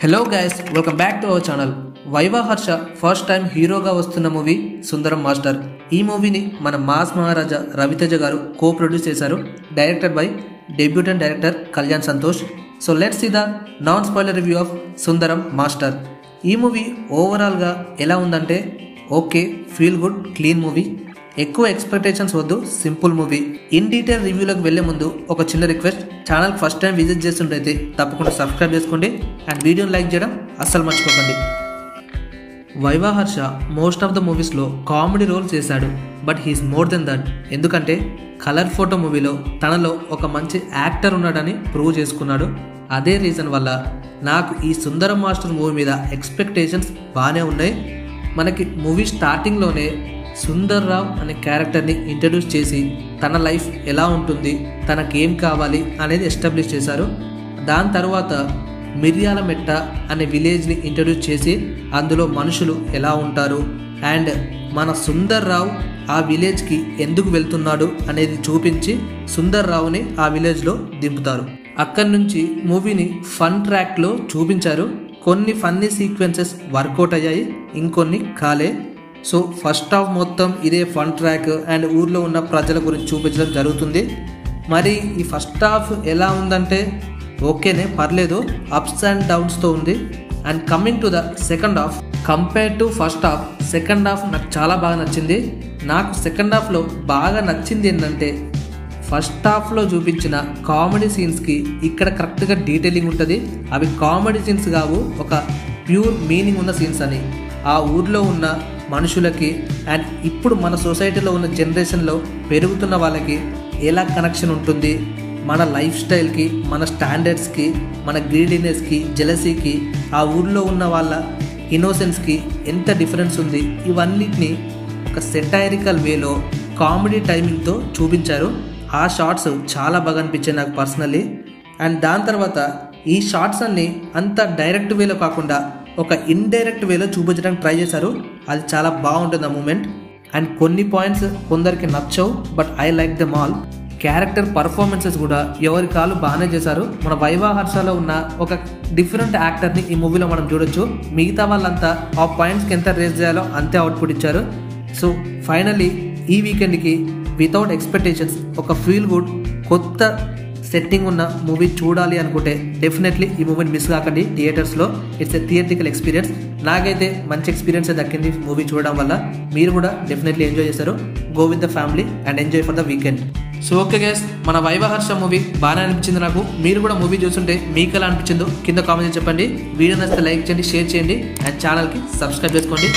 Hello guys, welcome back to our channel. Viva Harsha first time హీరోగా వస్తున్న movie సుందరం master. ఈ మూవీని మన మాస్ మహారాజా రవితేజ గారు కో ప్రొడ్యూస్ చేశారు, directed by debutant director Kalyan Santosh. So let's see the non spoiler review of Sundaram master. ఈ movie ఓవరాల్గా ఎలా ఉందంటే okay, feel good, clean movie. ఎక్కువ ఎక్స్పెక్టేషన్స్ వద్దు, సింపుల్ మూవీ. ఇన్ డీటెయిల్ రివ్యూలోకి వెళ్లే ముందు ఒక చిన్న request, channel first time visit చేస్తుంటే తప్పకుండా సబ్స్క్రైబ్ చేసుకోండి అండ్ వీడియోని లైక్ చేయడం అస్సలు మర్చిపోకండి. Viva Harsha most of the మూవీస్లో కామెడీ రోల్ చేశాడు, but he's more than that. ఎందుకంటే కలర్ ఫోటో మూవీలో తనలో ఒక మంచి యాక్టర్ ఉన్నాడని ప్రూవ్ చేసుకున్నాడు. అదే రీజన్ వల్ల నాకు ఈ సుందరం మాస్టర్ మూవీ మీద ఎక్స్పెక్టేషన్స్ బాగానే ఉన్నాయి. మనకి మూవీ స్టార్టింగ్లోనే సుందర్ రావ్ అనే క్యారెక్టర్ని ఇంట్రడ్యూస్ చేసి తన లైఫ్ ఎలా ఉంటుంది, తనకేం కావాలి అనేది ఎస్టాబ్లిష్ చేశారు. దాని తర్వాత మిర్యాల మెట్ట అనే విలేజ్ని ఇంట్రడ్యూస్ చేసి అందులో మనుషులు ఎలా ఉంటారు అండ్ మన సుందర్ రావ్ ఆ విలేజ్కి ఎందుకు వెళ్తున్నాడు అనేది చూపించి సుందర్ రావుని ఆ విలేజ్లో దింపుతారు. అక్కడి నుంచి మూవీని ఫన్ ట్రాక్లో చూపించారు. కొన్ని ఫన్నీ సీక్వెన్సెస్ వర్కౌట్ అయ్యాయి, ఇంకొన్ని కాలే. సో ఫస్ట్ హాఫ్ మొత్తం ఇదే ఫన్ ట్రాక్ అండ్ ఊర్లో ఉన్న ప్రజల గురించి చూపించడం జరుగుతుంది. మరి ఈ ఫస్ట్ హాఫ్ ఎలా ఉందంటే ఓకేనే, పర్లేదు, అప్స్ అండ్ డౌన్స్తో ఉంది. And coming to the second half, compare to first half, second half నాకు చాలా బాగా నచ్చింది. నాకు సెకండ్ హాఫ్లో బాగా నచ్చింది ఏంటంటే ఫస్ట్ హాఫ్లో చూపించిన కామెడీ సీన్స్కి ఇక్కడ కరెక్ట్గా డీటెయిలింగ్ ఉంటుంది. అవి కామెడీ సీన్స్ కావు, ఒక ప్యూర్ మీనింగ్ ఉన్న సీన్స్ అని. ఆ ఊర్లో ఉన్న మనుషులకి అండ్ ఇప్పుడు మన సొసైటీలో ఉన్న జనరేషన్లో పెరుగుతున్న వాళ్ళకి ఎలా కనెక్షన్ ఉంటుంది, మన లైఫ్ స్టైల్కి, మన స్టాండర్డ్స్కి, మన గ్రీడీనెస్కి, జెలసీకి, ఆ ఊర్లో ఉన్న వాళ్ళ ఇన్నోసెన్స్కి ఎంత డిఫరెన్స్ ఉంది, ఇవన్నిటిని ఒక సెటైరికల్ వేలో కామెడీ టైమింగ్తో చూపించారు. ఆ షార్ట్స్ చాలా బాగా అనిపించాయి నాకు పర్సనల్లీ. అండ్ దాని తర్వాత ఈ షార్ట్స్ అన్నీ అంత డైరెక్ట్ వేలో కాకుండా ఒక ఇండైరెక్ట్ వేలో చూపించడానికి ట్రై చేశారు. అది చాలా బాగుంటుంది ఆ మూమెంట్. అండ్ కొన్ని పాయింట్స్ కొందరికి నచ్చవు, but I like them all. Character performances కూడా ఎవరి కాలు బాగానే చేశారు. మన వైవా హర్షలో ఉన్న ఒక డిఫరెంట్ యాక్టర్ని ఈ మూవీలో మనం చూడొచ్చు. మిగతా వాళ్ళంతా ఆ పాయింట్స్కి ఎంత రేస్ చేయాలో అంతే అవుట్పుట్ ఇచ్చారు. సో ఫైనల్లీ ఈ వీకెండ్కి వితౌట్ ఎక్స్పెక్టేషన్స్ ఒక ఫీల్ గుడ్ కొత్త సెట్టింగ్ ఉన్న మూవీ చూడాలి అనుకుంటే డెఫినెట్లీ ఈ మూవీని మిస్ కాకండి. థియేటర్స్లో ఇట్స్ ఎ థియేట్రికల్ ఎక్స్పీరియన్స్. నాకైతే మంచి ఎక్స్పీరియన్స్ దక్కింది మూవీ చూడడం వల్ల. మీరు కూడా డెఫినెట్లీ ఎంజాయ్ చేస్తారు. Go with the family and enjoy for the weekend. So okay guys, మన వైవా హర్ష మూవీ బాగానే అనిపించింది నాకు. మీరు కూడా మూవీ చూస్తుంటే మీకు ఎలా అనిపించిందో కింద కామెంట్ చెప్పండి. వీడియో నచ్చితే లైక్ చేయండి, షేర్ చేయండి అండ్ ఛానల్కి సబ్స్క్రైబ్ చేసుకోండి.